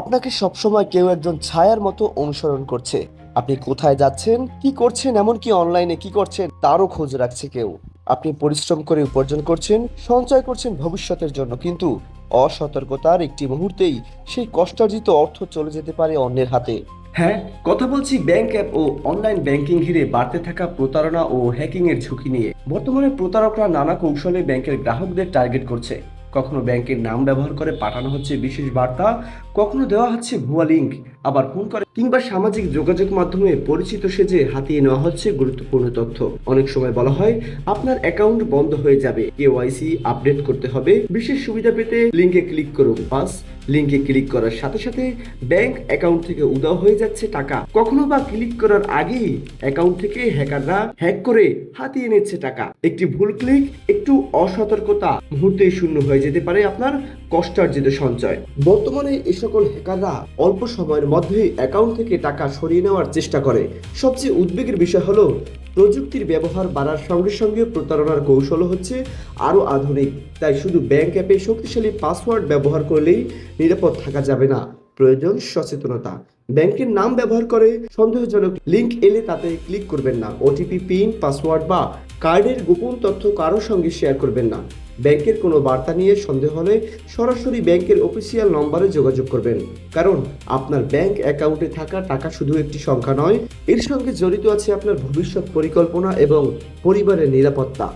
আপনাকে সবসময় কেউ একজন ছায়ার মতো অনুসরণ করছে। আপনি কোথায় যাচ্ছেন, কি করছেন, এমনকি অনলাইনে কি করছেন তারও খোঁজ রাখছে কেউ। আপনি পরিশ্রম করে উপার্জন করছেন, সঞ্চয় করছেন ভবিষ্যতের জন্য, কিন্তু অসতর্কতার একটি মুহূর্তেই সেই কষ্টার্জিত অর্থ চলে যেতে পারে অন্যের হাতে। হ্যাঁ, কথা বলছি ব্যাংক অ্যাপ ও অনলাইন ব্যাংকিং ঘিরে বাড়তে থাকা প্রতারণা ও হ্যাকিং এর ঝুঁকি নিয়ে। বর্তমানে প্রতারকরা নানা কৌশলে ব্যাংকের গ্রাহকদের টার্গেট করছে। কখনো ব্যাংকের নাম ব্যবহার করে পাঠানো হচ্ছে বিশেষ বার্তা, কখনো দেওয়া হচ্ছে ভুয়া লিঙ্ক, আবার ফোন করে কিংবা সামাজিক যোগাযোগ মাধ্যমে পরিচিত সেজে হাতিয়ে নেওয়া হচ্ছে গুরুত্বপূর্ণ তথ্য। অনেক সময় বলা হয় আপনার অ্যাকাউন্ট বন্ধ হয়ে যাবে, কেওয়াইসি আপডেট করতে হবে, বিশেষ সুবিধা পেতে লিঙ্কে ক্লিক করুন। বাস, লিঙ্কে ক্লিক করার সাথে সাথে ব্যাংক অ্যাকাউন্ট থেকে উধাও হয়ে যাচ্ছে টাকা। কখনো বা ক্লিক করার আগেই অ্যাকাউন্ট থেকে হ্যাকাররা হ্যাক করে হাতিয়ে নিচ্ছে টাকা। একটি ভুল ক্লিক, একটু অসতর্কতা, মুহূর্তেই শূন্য হয়ে যেতে পারে আপনার কষ্টার্জিত সঞ্চয়। বর্তমানে এই সকল হ্যাকাররা অল্প সময়ের মধ্যেই অ্যাকাউন্ট থেকে টাকা সরিয়ে নেওয়ার চেষ্টা করে। সবচেয়ে উদ্বেগের বিষয় হলো প্রযুক্তির ব্যবহার বাড়ার সঙ্গে সঙ্গে প্রতারণার কৌশল হচ্ছে আরও আধুনিক। তাই শুধু ব্যাংক অ্যাপে শক্তিশালী পাসওয়ার্ড ব্যবহার করলেই নিরাপদ থাকা যাবে না, প্রয়োজন সচেতনতা। ব্যাংকের নাম ব্যবহার করে সন্দেহজনক লিংক এলে তাতে ক্লিক করবেন না। ওটিপি, পিন, পাসওয়ার্ড বা কার্ডের গোপন তথ্য কারোর সঙ্গে শেয়ার করবেন না। ব্যাংকের কোনো বার্তা নিয়ে সন্দেহ হলে সরাসরি ব্যাংকের অফিসিয়াল নম্বরে যোগাযোগ করবেন, কারণ আপনার ব্যাংক অ্যাকাউন্টে থাকা টাকা শুধু একটি সংখ্যা নয়, এর সঙ্গে জড়িত আছে আপনার ভবিষ্যৎ পরিকল্পনা এবং পরিবারের নিরাপত্তা।